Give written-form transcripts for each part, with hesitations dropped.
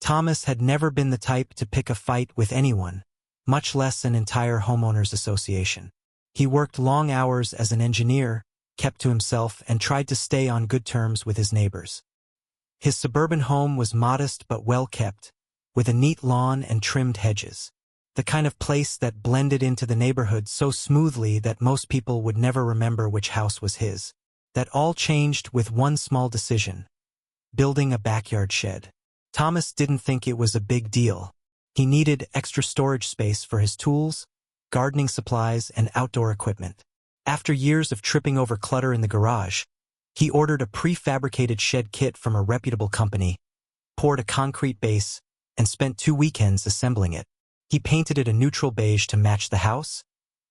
Thomas had never been the type to pick a fight with anyone, much less an entire homeowners association. He worked long hours as an engineer, kept to himself, and tried to stay on good terms with his neighbors. His suburban home was modest but well kept, with a neat lawn and trimmed hedges. The kind of place that blended into the neighborhood so smoothly that most people would never remember which house was his. That all changed with one small decision: building a backyard shed. Thomas didn't think it was a big deal. He needed extra storage space for his tools, gardening supplies, and outdoor equipment. After years of tripping over clutter in the garage, he ordered a prefabricated shed kit from a reputable company, poured a concrete base, and spent 2 weekends assembling it. He painted it a neutral beige to match the house,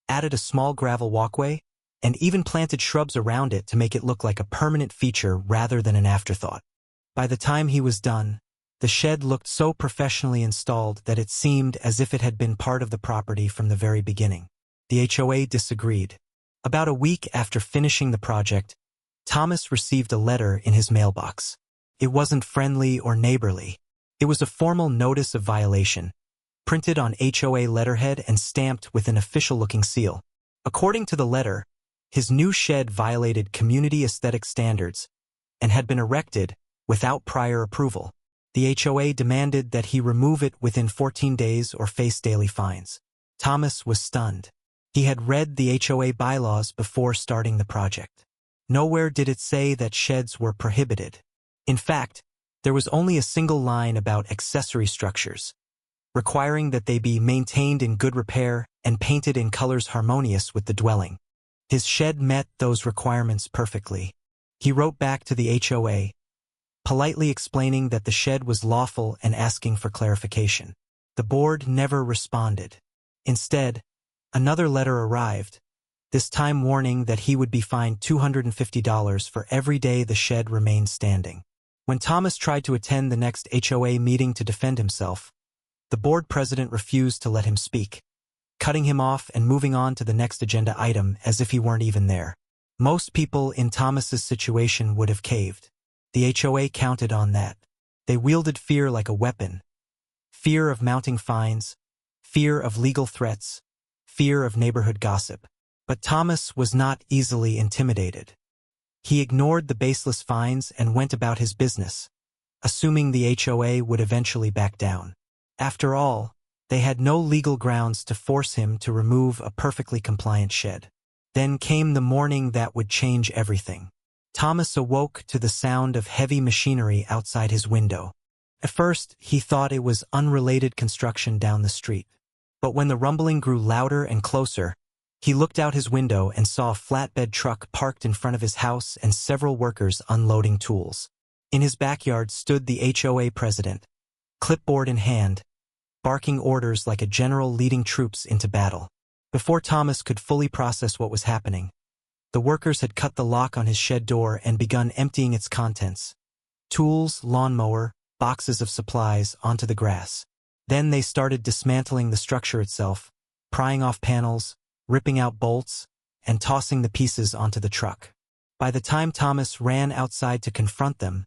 added a small gravel walkway, and even planted shrubs around it to make it look like a permanent feature rather than an afterthought. By the time he was done, the shed looked so professionally installed that it seemed as if it had been part of the property from the very beginning. The HOA disagreed. About a week after finishing the project, Thomas received a letter in his mailbox. It wasn't friendly or neighborly. It was a formal notice of violation, printed on HOA letterhead and stamped with an official-looking seal. According to the letter, his new shed violated community aesthetic standards and had been erected without prior approval. The HOA demanded that he remove it within 14 days or face daily fines. Thomas was stunned. He had read the HOA bylaws before starting the project. Nowhere did it say that sheds were prohibited. In fact, there was only a single line about accessory structures, requiring that they be maintained in good repair and painted in colors harmonious with the dwelling. His shed met those requirements perfectly. He wrote back to the HOA, politely explaining that the shed was lawful and asking for clarification. The board never responded. Instead, another letter arrived, this time warning that he would be fined $250 for every day the shed remained standing. When Thomas tried to attend the next HOA meeting to defend himself, the board president refused to let him speak, cutting him off and moving on to the next agenda item as if he weren't even there. Most people in Thomas's situation would have caved. The HOA counted on that. They wielded fear like a weapon. Fear of mounting fines, fear of legal threats, fear of neighborhood gossip. But Thomas was not easily intimidated. He ignored the baseless fines and went about his business, assuming the HOA would eventually back down. After all, they had no legal grounds to force him to remove a perfectly compliant shed. Then came the morning that would change everything. Thomas awoke to the sound of heavy machinery outside his window. At first, he thought it was unrelated construction down the street. But when the rumbling grew louder and closer, he looked out his window and saw a flatbed truck parked in front of his house and several workers unloading tools. In his backyard stood the HOA president, clipboard in hand, barking orders like a general leading troops into battle. Before Thomas could fully process what was happening, the workers had cut the lock on his shed door and begun emptying its contents: tools, lawnmower, boxes of supplies onto the grass. Then they started dismantling the structure itself, prying off panels, ripping out bolts, and tossing the pieces onto the truck. By the time Thomas ran outside to confront them,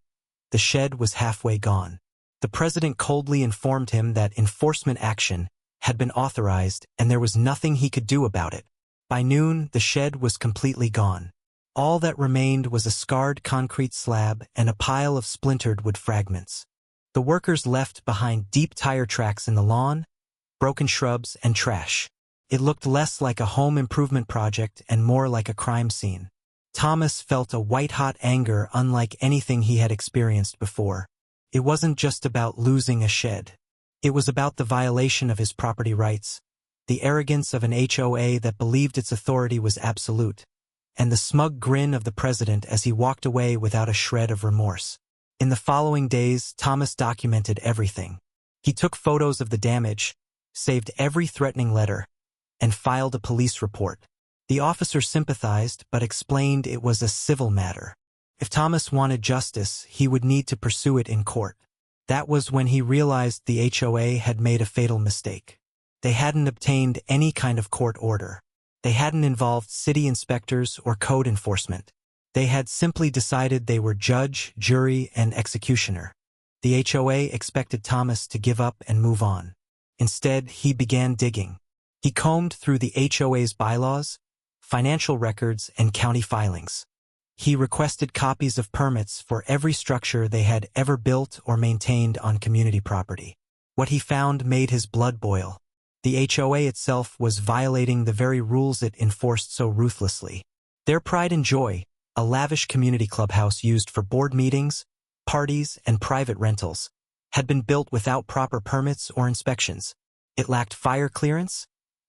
the shed was halfway gone. The president coldly informed him that enforcement action had been authorized and there was nothing he could do about it. By noon, the shed was completely gone. All that remained was a scarred concrete slab and a pile of splintered wood fragments. The workers left behind deep tire tracks in the lawn, broken shrubs, and trash. It looked less like a home improvement project and more like a crime scene. Thomas felt a white-hot anger unlike anything he had experienced before. It wasn't just about losing a shed. It was about the violation of his property rights, the arrogance of an HOA that believed its authority was absolute, and the smug grin of the president as he walked away without a shred of remorse. In the following days, Thomas documented everything. He took photos of the damage, saved every threatening letter, and filed a police report. The officer sympathized but explained it was a civil matter. If Thomas wanted justice, he would need to pursue it in court. That was when he realized the HOA had made a fatal mistake. They hadn't obtained any kind of court order. They hadn't involved city inspectors or code enforcement. They had simply decided they were judge, jury, and executioner. The HOA expected Thomas to give up and move on. Instead, he began digging. He combed through the HOA's bylaws, financial records, and county filings. He requested copies of permits for every structure they had ever built or maintained on community property. What he found made his blood boil. The HOA itself was violating the very rules it enforced so ruthlessly. Their pride and joy, a lavish community clubhouse used for board meetings, parties, and private rentals, had been built without proper permits or inspections. It lacked fire clearance,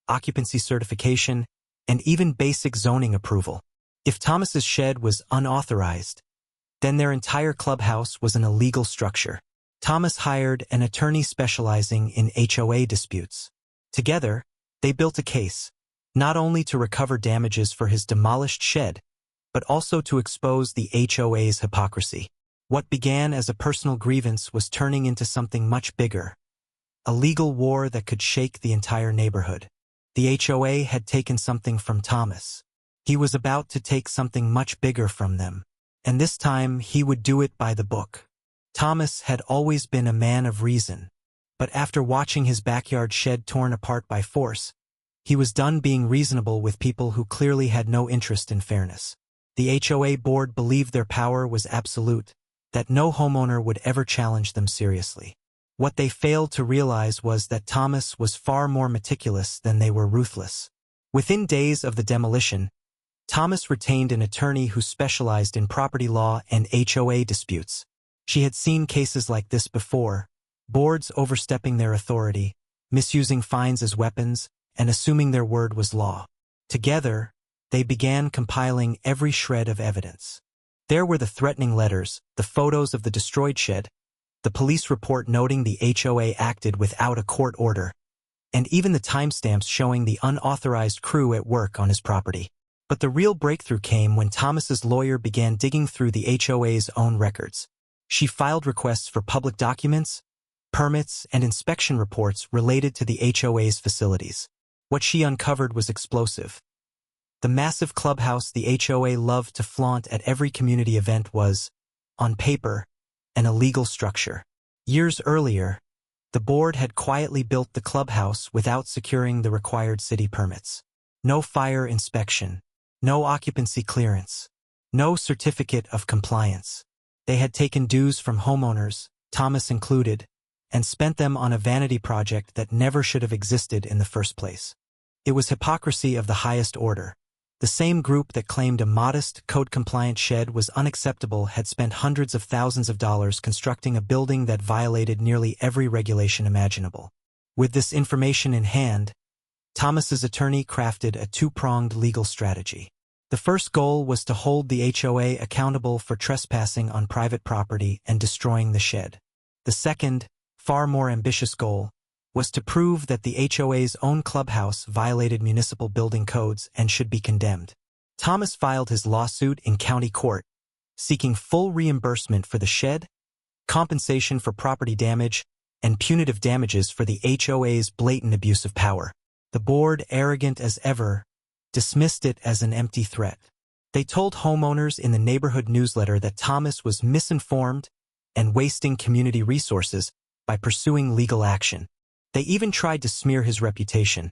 occupancy certification, and even basic zoning approval. If Thomas's shed was unauthorized, then their entire clubhouse was an illegal structure. Thomas hired an attorney specializing in HOA disputes. Together, they built a case, not only to recover damages for his demolished shed, but also to expose the HOA's hypocrisy. What began as a personal grievance was turning into something much bigger, a legal war that could shake the entire neighborhood. The HOA had taken something from Thomas. He was about to take something much bigger from them, and this time he would do it by the book. Thomas had always been a man of reason, but after watching his backyard shed torn apart by force, he was done being reasonable with people who clearly had no interest in fairness. The HOA board believed their power was absolute, that no homeowner would ever challenge them seriously. What they failed to realize was that Thomas was far more meticulous than they were ruthless. Within days of the demolition, Thomas retained an attorney who specialized in property law and HOA disputes. She had seen cases like this before, boards overstepping their authority, misusing fines as weapons, and assuming their word was law. Together, they began compiling every shred of evidence. There were the threatening letters, the photos of the destroyed shed, the police report noting the HOA acted without a court order, and even the timestamps showing the unauthorized crew at work on his property. But the real breakthrough came when Thomas's lawyer began digging through the HOA's own records. She filed requests for public documents, permits, and inspection reports related to the HOA's facilities. What she uncovered was explosive. The massive clubhouse the HOA loved to flaunt at every community event was, on paper, an illegal structure. Years earlier, the board had quietly built the clubhouse without securing the required city permits. No fire inspection, no occupancy clearance, no certificate of compliance. They had taken dues from homeowners, Thomas included, and spent them on a vanity project that never should have existed in the first place. It was hypocrisy of the highest order. The same group that claimed a modest, code-compliant shed was unacceptable had spent hundreds of thousands of dollars constructing a building that violated nearly every regulation imaginable. With this information in hand, Thomas's attorney crafted a two-pronged legal strategy. The first goal was to hold the HOA accountable for trespassing on private property and destroying the shed. The second, far more ambitious goal, was to prove that the HOA's own clubhouse violated municipal building codes and should be condemned. Thomas filed his lawsuit in county court, seeking full reimbursement for the shed, compensation for property damage, and punitive damages for the HOA's blatant abuse of power. The board, arrogant as ever, dismissed it as an empty threat. They told homeowners in the neighborhood newsletter that Thomas was misinformed and wasting community resources by pursuing legal action. They even tried to smear his reputation,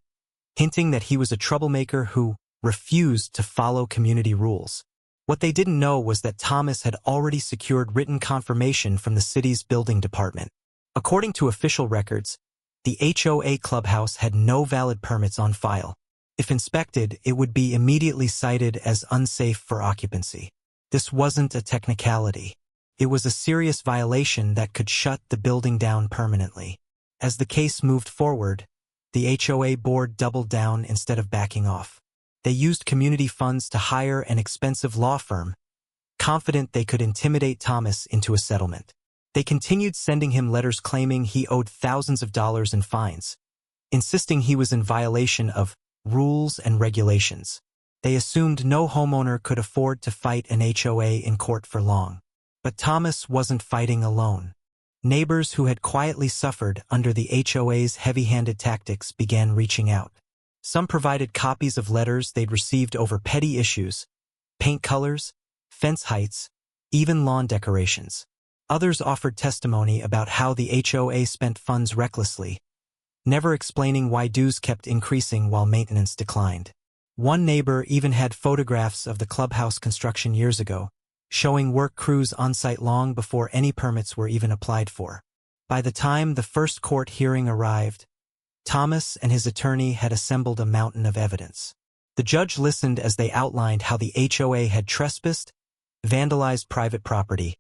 hinting that he was a troublemaker who refused to follow community rules. What they didn't know was that Thomas had already secured written confirmation from the city's building department. According to official records, the HOA clubhouse had no valid permits on file. If inspected, it would be immediately cited as unsafe for occupancy. This wasn't a technicality. It was a serious violation that could shut the building down permanently. As the case moved forward, the HOA board doubled down instead of backing off. They used community funds to hire an expensive law firm, confident they could intimidate Thomas into a settlement. They continued sending him letters claiming he owed thousands of dollars in fines, insisting he was in violation of rules and regulations. They assumed no homeowner could afford to fight an HOA in court for long. But Thomas wasn't fighting alone. Neighbors who had quietly suffered under the HOA's heavy-handed tactics began reaching out. Some provided copies of letters they'd received over petty issues, paint colors, fence heights, even lawn decorations. Others offered testimony about how the HOA spent funds recklessly, never explaining why dues kept increasing while maintenance declined. One neighbor even had photographs of the clubhouse construction years ago, showing work crews on site long before any permits were even applied for. By the time the first court hearing arrived, Thomas and his attorney had assembled a mountain of evidence. The judge listened as they outlined how the HOA had trespassed, vandalized private property,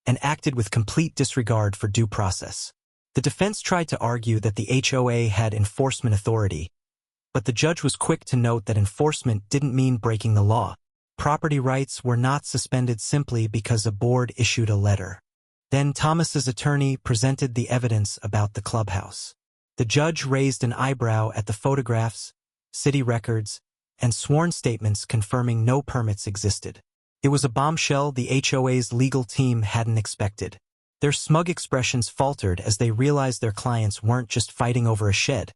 and acted with complete disregard for due process. The defense tried to argue that the HOA had enforcement authority, but the judge was quick to note that enforcement didn't mean breaking the law. Property rights were not suspended simply because a board issued a letter. Then Thomas's attorney presented the evidence about the clubhouse. The judge raised an eyebrow at the photographs, city records, and sworn statements confirming no permits existed. It was a bombshell the HOA's legal team hadn't expected. Their smug expressions faltered as they realized their clients weren't just fighting over a shed.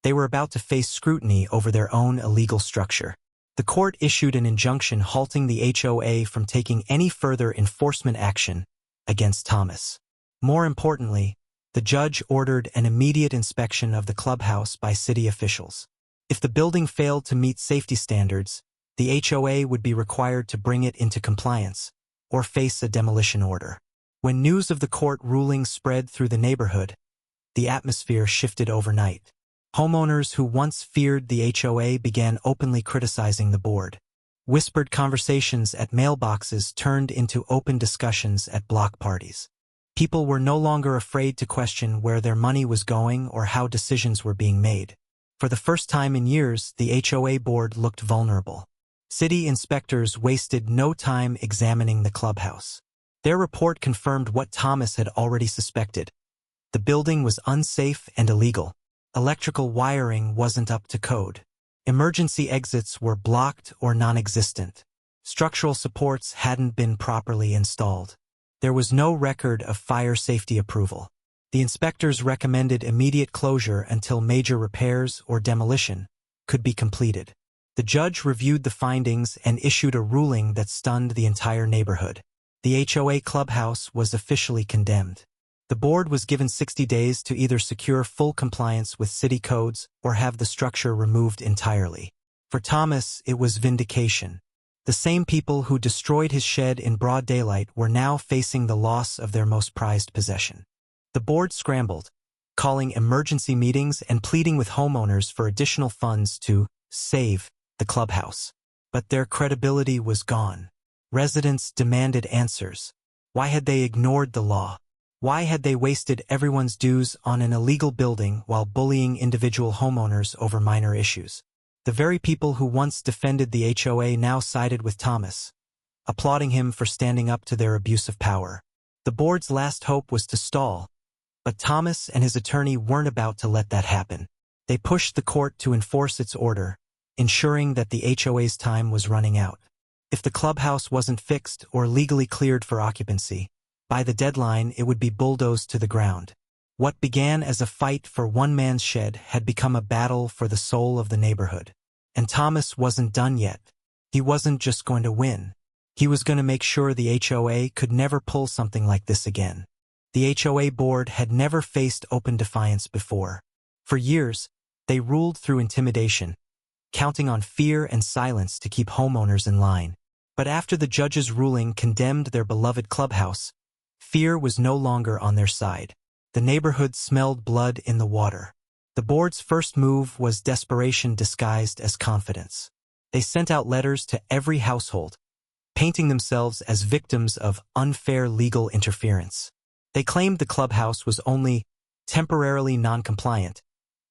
They were about to face scrutiny over their own illegal structure. The court issued an injunction halting the HOA from taking any further enforcement action against Thomas. More importantly, the judge ordered an immediate inspection of the clubhouse by city officials. If the building failed to meet safety standards, the HOA would be required to bring it into compliance or face a demolition order. When news of the court ruling spread through the neighborhood, the atmosphere shifted overnight. Homeowners who once feared the HOA began openly criticizing the board. Whispered conversations at mailboxes turned into open discussions at block parties. People were no longer afraid to question where their money was going or how decisions were being made. For the first time in years, the HOA board looked vulnerable. City inspectors wasted no time examining the clubhouse. Their report confirmed what Thomas had already suspected. The building was unsafe and illegal. Electrical wiring wasn't up to code. Emergency exits were blocked or non-existent. Structural supports hadn't been properly installed. There was no record of fire safety approval. The inspectors recommended immediate closure until major repairs or demolition could be completed. The judge reviewed the findings and issued a ruling that stunned the entire neighborhood. The HOA clubhouse was officially condemned. The board was given 60 days to either secure full compliance with city codes or have the structure removed entirely. For Thomas, it was vindication. The same people who destroyed his shed in broad daylight were now facing the loss of their most prized possession. The board scrambled, calling emergency meetings and pleading with homeowners for additional funds to save the clubhouse. But their credibility was gone. Residents demanded answers. Why had they ignored the law? Why had they wasted everyone's dues on an illegal building while bullying individual homeowners over minor issues? The very people who once defended the HOA now sided with Thomas, applauding him for standing up to their abuse of power. The board's last hope was to stall, but Thomas and his attorney weren't about to let that happen. They pushed the court to enforce its order, ensuring that the HOA's time was running out. If the clubhouse wasn't fixed or legally cleared for occupancy, by the deadline it would be bulldozed to the ground. What began as a fight for one man's shed had become a battle for the soul of the neighborhood. And Thomas wasn't done yet. He wasn't just going to win. He was going to make sure the HOA could never pull something like this again. The HOA board had never faced open defiance before. For years, they ruled through intimidation, counting on fear and silence to keep homeowners in line. But after the judge's ruling condemned their beloved clubhouse, fear was no longer on their side. The neighborhood smelled blood in the water. The board's first move was desperation disguised as confidence. They sent out letters to every household, painting themselves as victims of unfair legal interference. They claimed the clubhouse was only temporarily non-compliant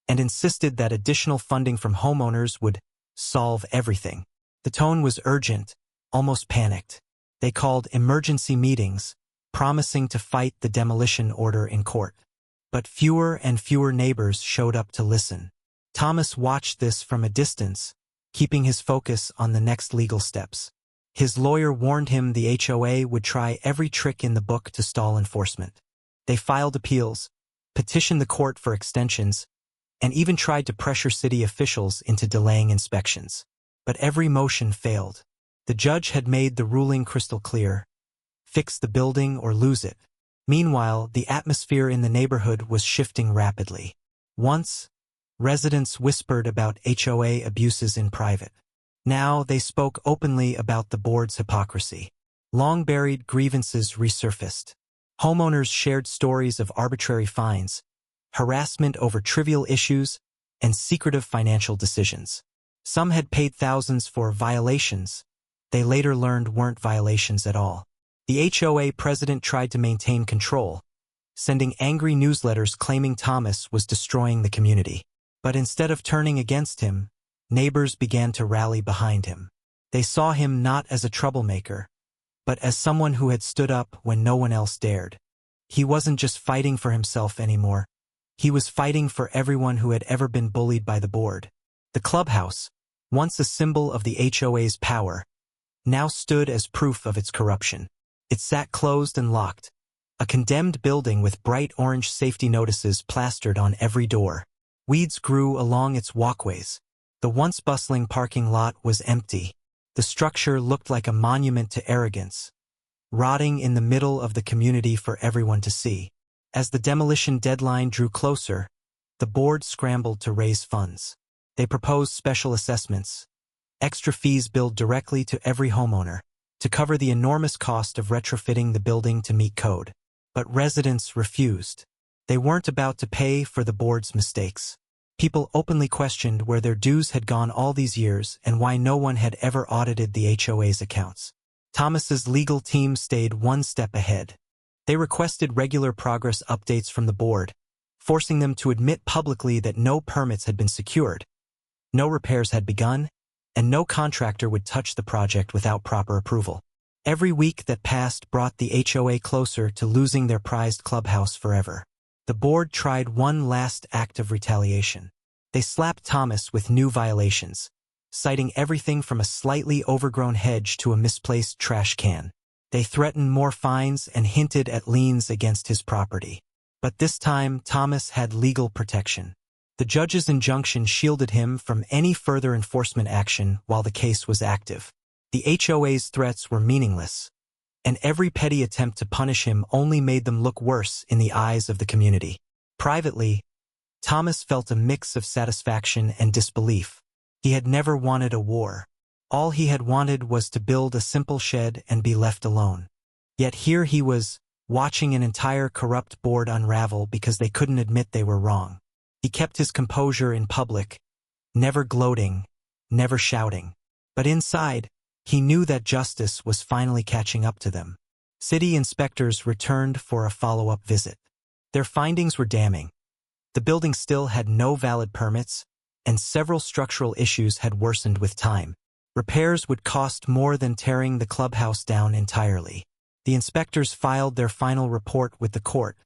and insisted that additional funding from homeowners would solve everything. The tone was urgent, almost panicked. They called emergency meetings, promising to fight the demolition order in court. But fewer and fewer neighbors showed up to listen. Thomas watched this from a distance, keeping his focus on the next legal steps. His lawyer warned him the HOA would try every trick in the book to stall enforcement. They filed appeals, petitioned the court for extensions, and even tried to pressure city officials into delaying inspections. But every motion failed. The judge had made the ruling crystal clear: fix the building or lose it. Meanwhile, the atmosphere in the neighborhood was shifting rapidly. Once, residents whispered about HOA abuses in private. Now they spoke openly about the board's hypocrisy. Long-buried grievances resurfaced. Homeowners shared stories of arbitrary fines, harassment over trivial issues, and secretive financial decisions. Some had paid thousands for violations they later learned weren't violations at all. The HOA president tried to maintain control, sending angry newsletters claiming Thomas was destroying the community. But instead of turning against him, neighbors began to rally behind him. They saw him not as a troublemaker, but as someone who had stood up when no one else dared. He wasn't just fighting for himself anymore. He was fighting for everyone who had ever been bullied by the board. The clubhouse, once a symbol of the HOA's power, now stood as proof of its corruption. It sat closed and locked, a condemned building with bright orange safety notices plastered on every door. Weeds grew along its walkways. The once bustling parking lot was empty. The structure looked like a monument to arrogance, rotting in the middle of the community for everyone to see. As the demolition deadline drew closer, the board scrambled to raise funds. They proposed special assessments, extra fees billed directly to every homeowner, to cover the enormous cost of retrofitting the building to meet code. But residents refused. They weren't about to pay for the board's mistakes. People openly questioned where their dues had gone all these years and why no one had ever audited the HOA's accounts. Thomas's legal team stayed one step ahead. They requested regular progress updates from the board, forcing them to admit publicly that no permits had been secured, no repairs had begun, and no contractor would touch the project without proper approval. Every week that passed brought the HOA closer to losing their prized clubhouse forever. The board tried one last act of retaliation. They slapped Thomas with new violations, citing everything from a slightly overgrown hedge to a misplaced trash can. They threatened more fines and hinted at liens against his property. But this time, Thomas had legal protection. The judge's injunction shielded him from any further enforcement action while the case was active. The HOA's threats were meaningless, and every petty attempt to punish him only made them look worse in the eyes of the community. Privately, Thomas felt a mix of satisfaction and disbelief. He had never wanted a war. All he had wanted was to build a simple shed and be left alone. Yet here he was, watching an entire corrupt board unravel because they couldn't admit they were wrong. He kept his composure in public, never gloating, never shouting. But inside, he knew that justice was finally catching up to them. City inspectors returned for a follow-up visit. Their findings were damning. The building still had no valid permits, and several structural issues had worsened with time. Repairs would cost more than tearing the clubhouse down entirely. The inspectors filed their final report with the court,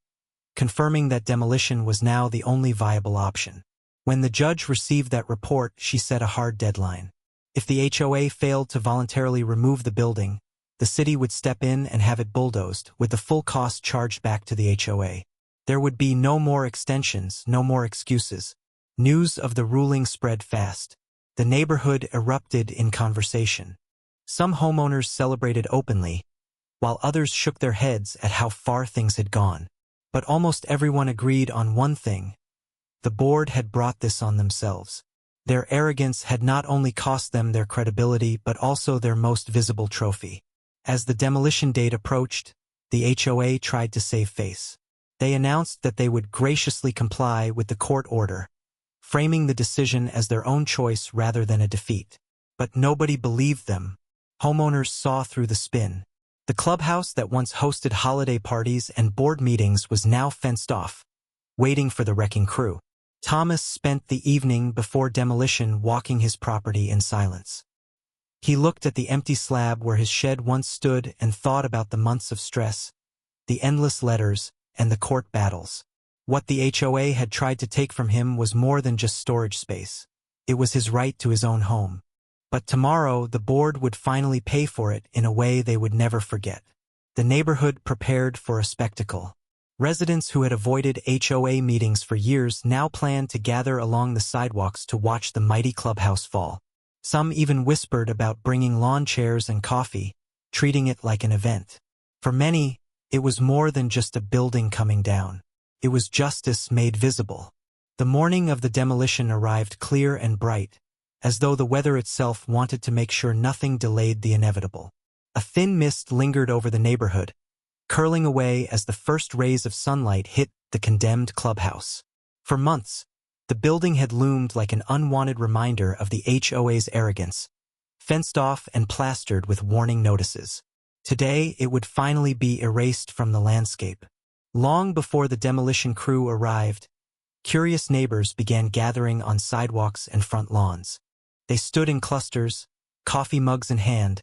confirming that demolition was now the only viable option. When the judge received that report, she set a hard deadline. If the HOA failed to voluntarily remove the building, the city would step in and have it bulldozed, with the full cost charged back to the HOA. There would be no more extensions, no more excuses. News of the ruling spread fast. The neighborhood erupted in conversation. Some homeowners celebrated openly, while others shook their heads at how far things had gone. But almost everyone agreed on one thing. The board had brought this on themselves. Their arrogance had not only cost them their credibility but also their most visible trophy. As the demolition date approached, the HOA tried to save face. They announced that they would graciously comply with the court order, framing the decision as their own choice rather than a defeat. But nobody believed them. Homeowners saw through the spin. The clubhouse that once hosted holiday parties and board meetings was now fenced off, waiting for the wrecking crew. Thomas spent the evening before demolition walking his property in silence. He looked at the empty slab where his shed once stood and thought about the months of stress, the endless letters, and the court battles. What the HOA had tried to take from him was more than just storage space. It was his right to his own home. But tomorrow the board would finally pay for it in a way they would never forget. The neighborhood prepared for a spectacle. Residents who had avoided HOA meetings for years now planned to gather along the sidewalks to watch the mighty clubhouse fall. Some even whispered about bringing lawn chairs and coffee, treating it like an event. For many, It was more than just a building coming down. It was justice made visible. The morning of the demolition arrived clear and bright, as though the weather itself wanted to make sure nothing delayed the inevitable. A thin mist lingered over the neighborhood, curling away as the first rays of sunlight hit the condemned clubhouse. For months, the building had loomed like an unwanted reminder of the HOA's arrogance, fenced off and plastered with warning notices. Today, it would finally be erased from the landscape. Long before the demolition crew arrived, curious neighbors began gathering on sidewalks and front lawns. They stood in clusters, coffee mugs in hand,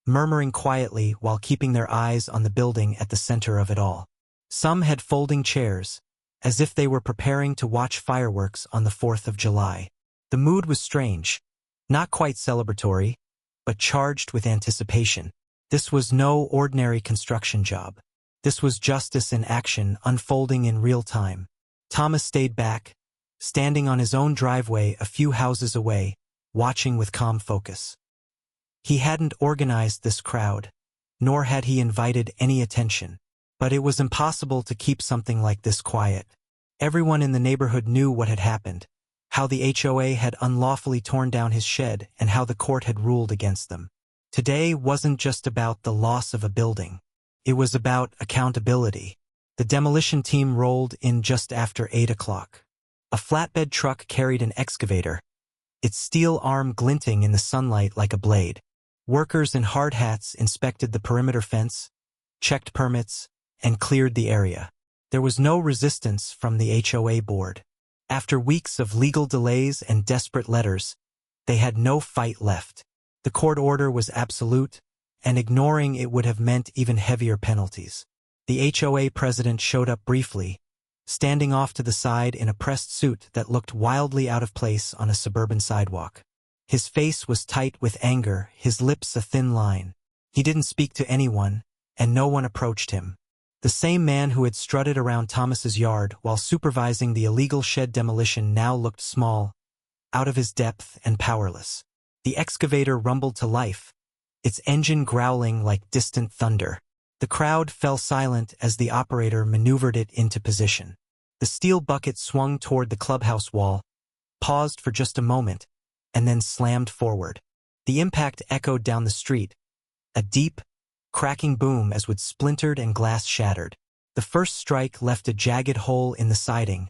murmuring quietly while keeping their eyes on the building at the center of it all. Some had folding chairs, as if they were preparing to watch fireworks on the 4th of July. The mood was strange, not quite celebratory, but charged with anticipation. This was no ordinary construction job. This was justice in action unfolding in real time. Thomas stayed back, standing on his own driveway a few houses away, watching with calm focus. He hadn't organized this crowd, nor had he invited any attention. But it was impossible to keep something like this quiet. Everyone in the neighborhood knew what had happened, how the HOA had unlawfully torn down his shed and how the court had ruled against them. Today wasn't just about the loss of a building. It was about accountability. The demolition team rolled in just after 8 o'clock. A flatbed truck carried an excavator, its steel arm glinting in the sunlight like a blade. Workers in hard hats inspected the perimeter fence, checked permits, and cleared the area. There was no resistance from the HOA board. After weeks of legal delays and desperate letters, they had no fight left. The court order was absolute, and ignoring it would have meant even heavier penalties. The HOA president showed up briefly, standing off to the side in a pressed suit that looked wildly out of place on a suburban sidewalk. His face was tight with anger, his lips a thin line. He didn't speak to anyone, and no one approached him. The same man who had strutted around Thomas's yard while supervising the illegal shed demolition now looked small, out of his depth and powerless. The excavator rumbled to life, its engine growling like distant thunder. The crowd fell silent as the operator maneuvered it into position. The steel bucket swung toward the clubhouse wall, paused for just a moment, and then slammed forward. The impact echoed down the street, a deep, cracking boom as wood splintered and glass shattered. The first strike left a jagged hole in the siding,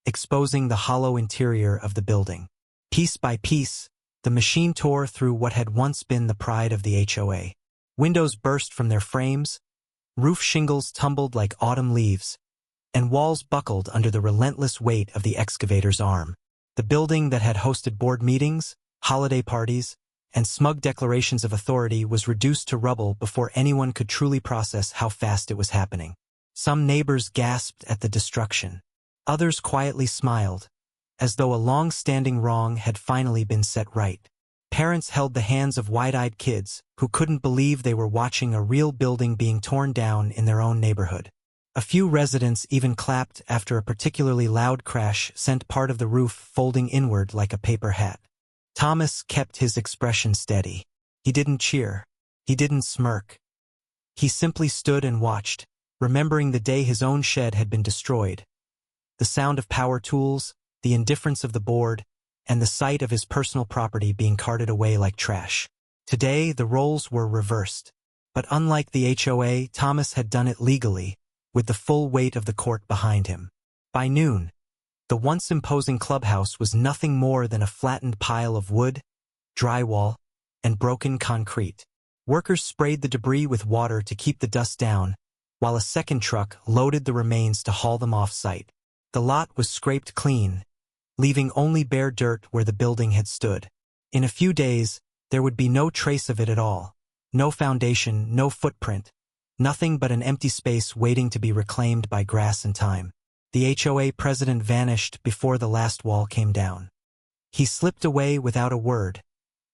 exposing the hollow interior of the building. Piece by piece, the machine tore through what had once been the pride of the HOA. Windows burst from their frames, roof shingles tumbled like autumn leaves, and walls buckled under the relentless weight of the excavator's arm. The building that had hosted board meetings, holiday parties, and smug declarations of authority was reduced to rubble before anyone could truly process how fast it was happening. Some neighbors gasped at the destruction. Others quietly smiled, as though a long-standing wrong had finally been set right. Parents held the hands of wide-eyed kids who couldn't believe they were watching a real building being torn down in their own neighborhood. A few residents even clapped after a particularly loud crash sent part of the roof folding inward like a paper hat. Thomas kept his expression steady. He didn't cheer. He didn't smirk. He simply stood and watched, remembering the day his own shed had been destroyed. The sound of power tools, the indifference of the board, and the sight of his personal property being carted away like trash. Today, the roles were reversed. But unlike the HOA, Thomas had done it legally, with the full weight of the court behind him. By noon, the once imposing clubhouse was nothing more than a flattened pile of wood, drywall, and broken concrete. Workers sprayed the debris with water to keep the dust down, while a second truck loaded the remains to haul them off-site. The lot was scraped clean, leaving only bare dirt where the building had stood. In a few days, there would be no trace of it at all. No foundation, no footprint. Nothing but an empty space waiting to be reclaimed by grass and time. The HOA president vanished before the last wall came down. He slipped away without a word,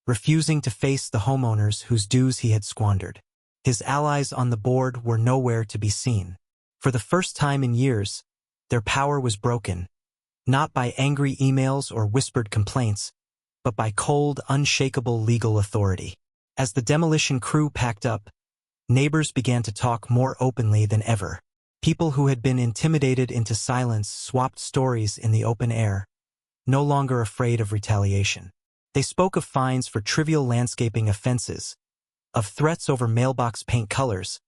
refusing to face the homeowners whose dues he had squandered. His allies on the board were nowhere to be seen. For the first time in years, their power was broken, not by angry emails or whispered complaints, but by cold, unshakable legal authority. As the demolition crew packed up, Neighbors began to talk more openly than ever. People who had been intimidated into silence swapped stories in the open air, no longer afraid of retaliation. They spoke of fines for trivial landscaping offenses, of threats over mailbox paint colors,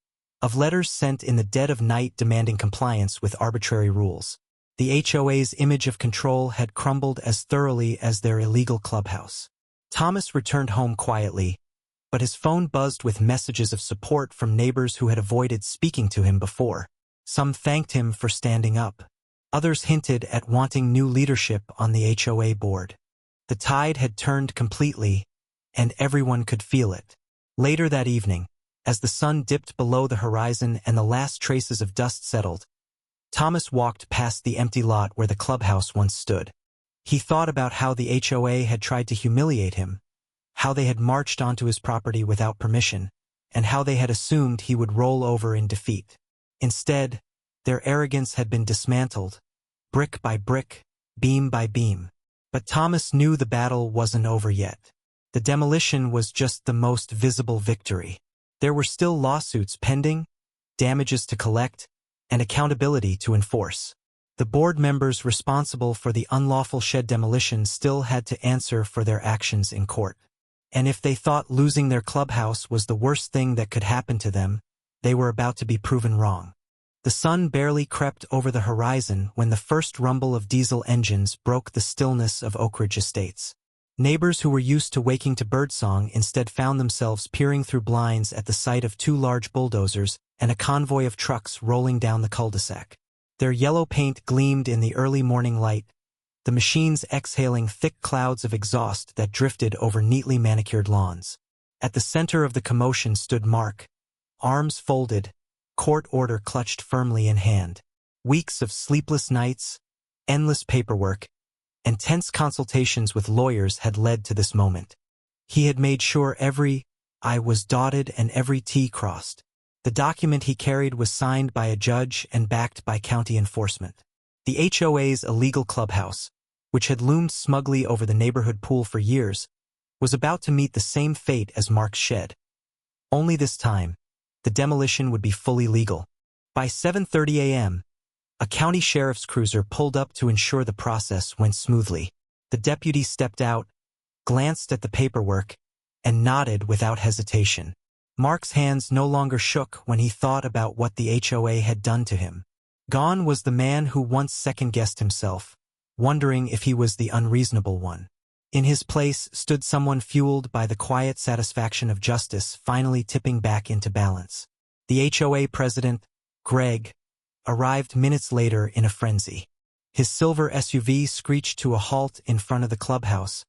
of letters sent in the dead of night demanding compliance with arbitrary rules. The HOA's image of control had crumbled as thoroughly as their illegal clubhouse. Thomas returned home quietly, but his phone buzzed with messages of support from neighbors who had avoided speaking to him before. Some thanked him for standing up. Others hinted at wanting new leadership on the HOA board. The tide had turned completely, and everyone could feel it. Later that evening, as the sun dipped below the horizon and the last traces of dust settled, Thomas walked past the empty lot where the clubhouse once stood. He thought about how the HOA had tried to humiliate him, how they had marched onto his property without permission, and how they had assumed he would roll over in defeat. Instead, their arrogance had been dismantled, brick by brick, beam by beam. But Thomas knew the battle wasn't over yet. The demolition was just the most visible victory. There were still lawsuits pending, damages to collect, and accountability to enforce. The board members responsible for the unlawful shed demolition still had to answer for their actions in court. And if they thought losing their clubhouse was the worst thing that could happen to them, they were about to be proven wrong. The sun barely crept over the horizon when the first rumble of diesel engines broke the stillness of Oak Ridge Estates. Neighbors who were used to waking to birdsong instead found themselves peering through blinds at the sight of two large bulldozers and a convoy of trucks rolling down the cul-de-sac. Their yellow paint gleamed in the early morning light, the machines exhaling thick clouds of exhaust that drifted over neatly manicured lawns. At the center of the commotion stood Mark, arms folded, court order clutched firmly in hand. Weeks of sleepless nights, endless paperwork, and tense consultations with lawyers had led to this moment. He had made sure every I was dotted and every T crossed. The document he carried was signed by a judge and backed by county enforcement. The HOA's illegal clubhouse, which had loomed smugly over the neighborhood pool for years, was about to meet the same fate as Mark's shed. Only this time, the demolition would be fully legal. By 7:30 a.m., a county sheriff's cruiser pulled up to ensure the process went smoothly. The deputy stepped out, glanced at the paperwork, and nodded without hesitation. Mark's hands no longer shook when he thought about what the HOA had done to him. Gone was the man who once second-guessed himself, wondering if he was the unreasonable one. In his place stood someone fueled by the quiet satisfaction of justice finally tipping back into balance. The HOA president, Greg, arrived minutes later in a frenzy. His silver SUV screeched to a halt in front of the clubhouse,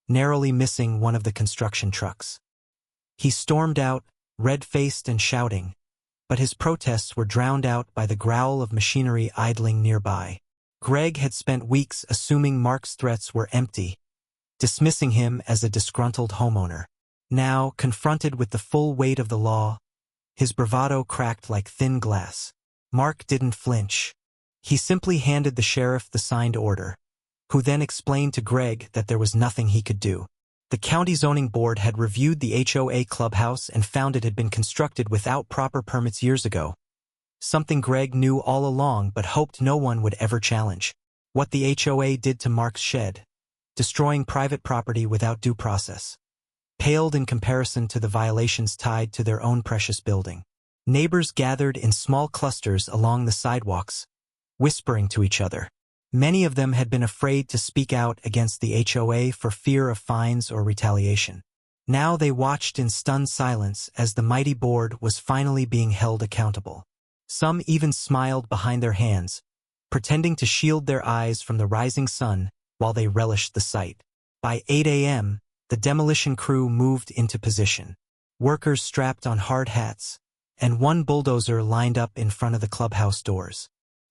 narrowly missing one of the construction trucks. He stormed out, red-faced and shouting, but his protests were drowned out by the growl of machinery idling nearby. Greg had spent weeks assuming Mark's threats were empty, dismissing him as a disgruntled homeowner. Now, confronted with the full weight of the law, his bravado cracked like thin glass. Mark didn't flinch. He simply handed the sheriff the signed order, who then explained to Greg that there was nothing he could do. The county zoning board had reviewed the HOA clubhouse and found it had been constructed without proper permits years ago, something Greg knew all along but hoped no one would ever challenge. What the HOA did to Mark's shed, destroying private property without due process, paled in comparison to the violations tied to their own precious building. Neighbors gathered in small clusters along the sidewalks, whispering to each other. Many of them had been afraid to speak out against the HOA for fear of fines or retaliation. Now they watched in stunned silence as the mighty board was finally being held accountable. Some even smiled behind their hands, pretending to shield their eyes from the rising sun while they relished the sight. By 8 a.m., the demolition crew moved into position. Workers strapped on hard hats, and one bulldozer lined up in front of the clubhouse doors.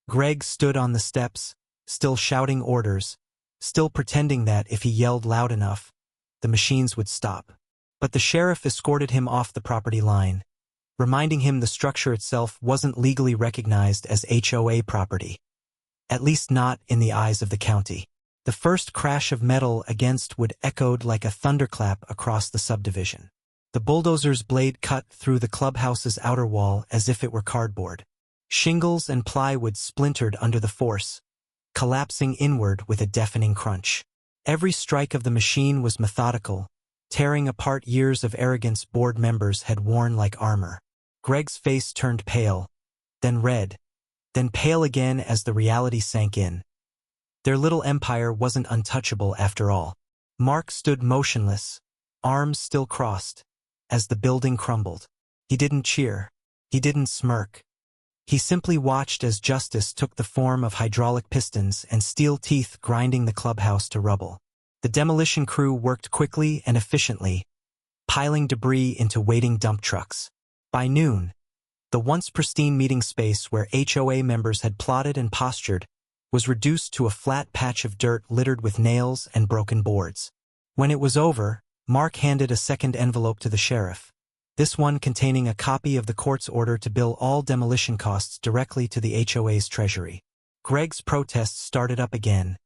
Greg stood on the steps, still shouting orders, still pretending that if he yelled loud enough, the machines would stop. But the sheriff escorted him off the property line, reminding him the structure itself wasn't legally recognized as HOA property, at least not in the eyes of the county. The first crash of metal against wood echoed like a thunderclap across the subdivision. The bulldozer's blade cut through the clubhouse's outer wall as if it were cardboard. Shingles and plywood splintered under the force, collapsing inward with a deafening crunch. Every strike of the machine was methodical, tearing apart years of arrogance board members had worn like armor. Greg's face turned pale, then red, then pale again as the reality sank in. Their little empire wasn't untouchable after all. Mark stood motionless, arms still crossed, as the building crumbled. He didn't cheer. He didn't smirk. He simply watched as justice took the form of hydraulic pistons and steel teeth grinding the clubhouse to rubble. The demolition crew worked quickly and efficiently, piling debris into waiting dump trucks. By noon, the once pristine meeting space where HOA members had plotted and postured was reduced to a flat patch of dirt littered with nails and broken boards. When it was over, Mark handed a second envelope to the sheriff, this one containing a copy of the court's order to bill all demolition costs directly to the HOA's treasury. Greg's protests started up again,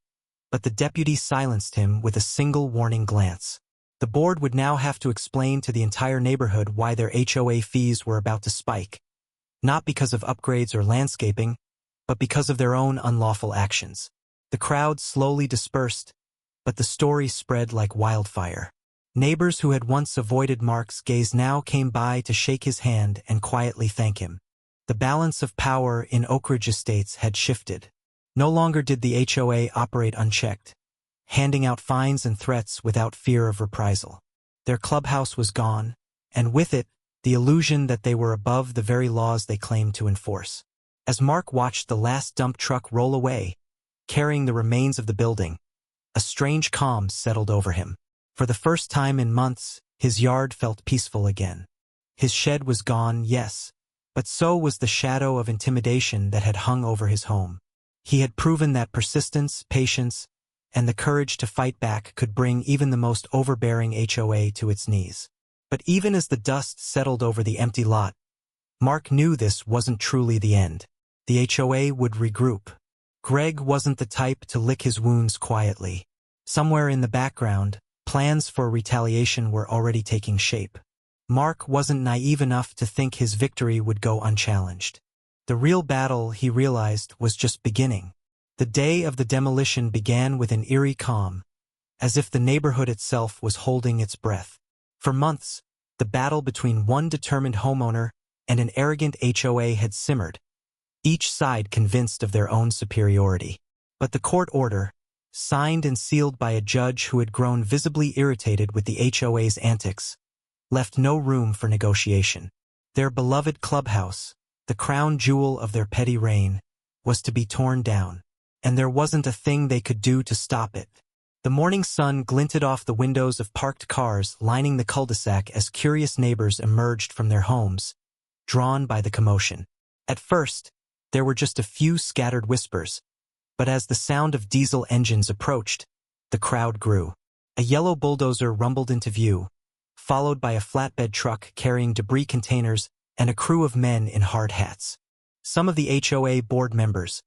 but the deputy silenced him with a single warning glance. The board would now have to explain to the entire neighborhood why their HOA fees were about to spike, not because of upgrades or landscaping, but because of their own unlawful actions. The crowd slowly dispersed, but the story spread like wildfire. Neighbors who had once avoided Mark's gaze now came by to shake his hand and quietly thank him. The balance of power in Oak Ridge Estates had shifted. No longer did the HOA operate unchecked, handing out fines and threats without fear of reprisal. Their clubhouse was gone, and with it, the illusion that they were above the very laws they claimed to enforce. As Mark watched the last dump truck roll away, carrying the remains of the building, a strange calm settled over him. For the first time in months, his yard felt peaceful again. His shed was gone, yes, but so was the shadow of intimidation that had hung over his home. He had proven that persistence, patience, and the courage to fight back could bring even the most overbearing HOA to its knees. But even as the dust settled over the empty lot, Mark knew this wasn't truly the end. The HOA would regroup. Greg wasn't the type to lick his wounds quietly. Somewhere in the background, plans for retaliation were already taking shape. Mark wasn't naive enough to think his victory would go unchallenged. The real battle, he realized, was just beginning. The day of the demolition began with an eerie calm, as if the neighborhood itself was holding its breath. For months, the battle between one determined homeowner and an arrogant HOA had simmered, each side convinced of their own superiority. But the court order, signed and sealed by a judge who had grown visibly irritated with the HOA's antics, left no room for negotiation. Their beloved clubhouse, the crown jewel of their petty reign, was to be torn down, and there wasn't a thing they could do to stop it. The morning sun glinted off the windows of parked cars lining the cul-de-sac as curious neighbors emerged from their homes, drawn by the commotion. At first, there were just a few scattered whispers, but as the sound of diesel engines approached, the crowd grew. A yellow bulldozer rumbled into view, followed by a flatbed truck carrying debris containers and a crew of men in hard hats. Some of the HOA board members,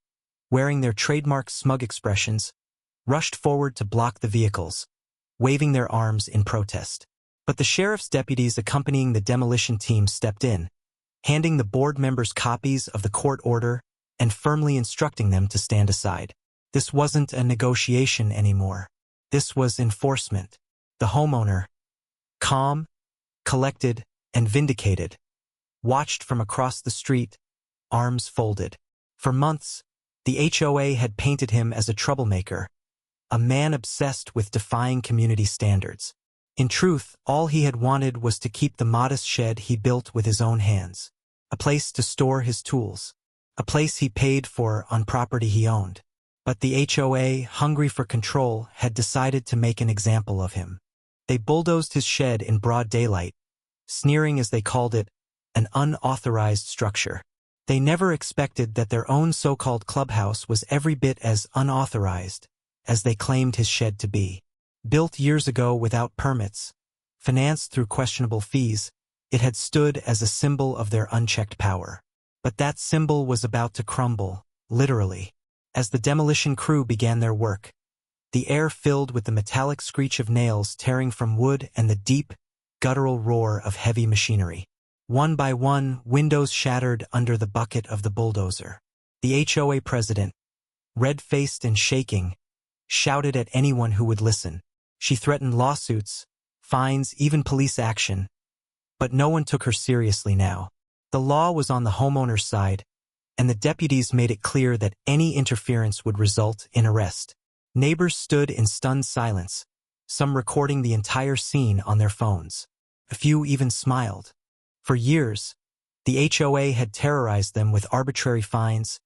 wearing their trademark smug expressions, rushed forward to block the vehicles, waving their arms in protest. But the sheriff's deputies accompanying the demolition team stepped in, handing the board members copies of the court order and firmly instructing them to stand aside. This wasn't a negotiation anymore. This was enforcement. The homeowner, calm, collected, and vindicated, watched from across the street, arms folded. For months, the HOA had painted him as a troublemaker, a man obsessed with defying community standards. In truth, all he had wanted was to keep the modest shed he built with his own hands, a place to store his tools, a place he paid for on property he owned. But the HOA, hungry for control, had decided to make an example of him. They bulldozed his shed in broad daylight, sneering as they called it, an unauthorized structure. They never expected that their own so-called clubhouse was every bit as unauthorized as they claimed his shed to be. Built years ago without permits, financed through questionable fees, it had stood as a symbol of their unchecked power. But that symbol was about to crumble, literally. As the demolition crew began their work, the air filled with the metallic screech of nails tearing from wood and the deep, guttural roar of heavy machinery. One by one, windows shattered under the bucket of the bulldozer. The HOA president, red-faced and shaking, shouted at anyone who would listen. She threatened lawsuits, fines, even police action. But no one took her seriously now. The law was on the homeowner's side, and the deputies made it clear that any interference would result in arrest. Neighbors stood in stunned silence, some recording the entire scene on their phones. A few even smiled. For years, the HOA had terrorized them with arbitrary fines,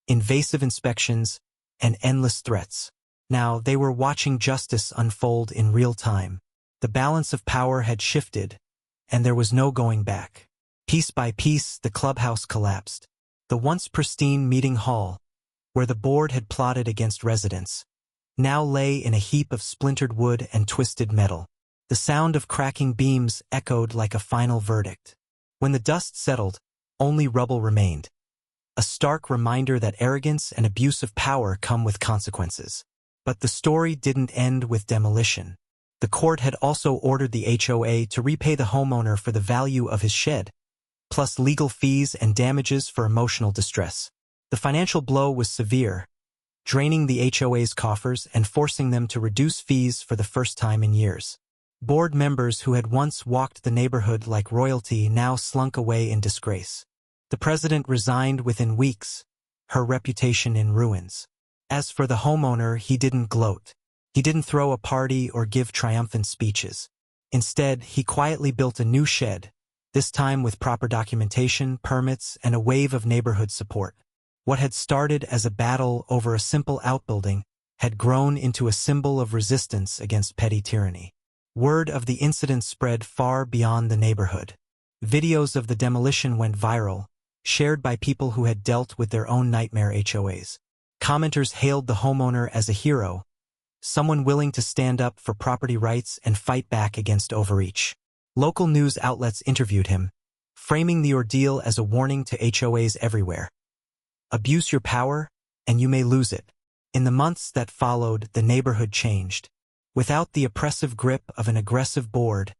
invasive inspections, and endless threats. Now they were watching justice unfold in real time. The balance of power had shifted, and there was no going back. Piece by piece, the clubhouse collapsed. The once pristine meeting hall, where the board had plotted against residents, now lay in a heap of splintered wood and twisted metal. The sound of cracking beams echoed like a final verdict. When the dust settled, only rubble remained. A stark reminder that arrogance and abuse of power come with consequences. But the story didn't end with demolition. The court had also ordered the HOA to repay the homeowner for the value of his shed, plus legal fees and damages for emotional distress. The financial blow was severe, draining the HOA's coffers and forcing them to reduce fees for the first time in years. Board members who had once walked the neighborhood like royalty now slunk away in disgrace. The president resigned within weeks, her reputation in ruins. As for the homeowner, he didn't gloat. He didn't throw a party or give triumphant speeches. Instead, he quietly built a new shed, this time with proper documentation, permits, and a wave of neighborhood support. What had started as a battle over a simple outbuilding had grown into a symbol of resistance against petty tyranny. Word of the incident spread far beyond the neighborhood. Videos of the demolition went viral, shared by people who had dealt with their own nightmare HOAs. Commenters hailed the homeowner as a hero, someone willing to stand up for property rights and fight back against overreach. Local news outlets interviewed him, framing the ordeal as a warning to HOAs everywhere. Abuse your power, and you may lose it. In the months that followed, the neighborhood changed. Without the oppressive grip of an aggressive board,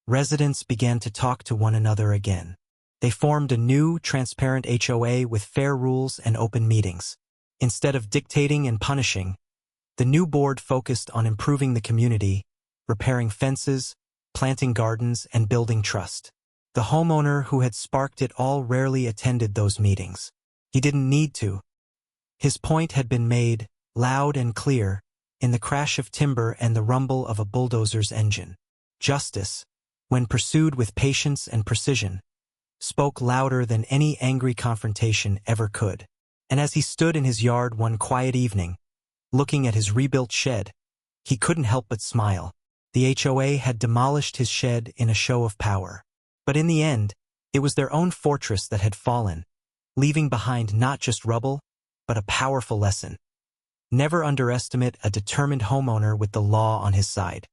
residents began to talk to one another again. They formed a new, transparent HOA with fair rules and open meetings. Instead of dictating and punishing, the new board focused on improving the community, repairing fences, planting gardens, and building trust. The homeowner who had sparked it all rarely attended those meetings. He didn't need to. His point had been made, loud and clear, in the crash of timber and the rumble of a bulldozer's engine. Justice, when pursued with patience and precision, spoke louder than any angry confrontation ever could. And as he stood in his yard one quiet evening, looking at his rebuilt shed, he couldn't help but smile. The HOA had demolished his shed in a show of power. But in the end, it was their own fortress that had fallen, leaving behind not just rubble, but a powerful lesson. Never underestimate a determined homeowner with the law on his side.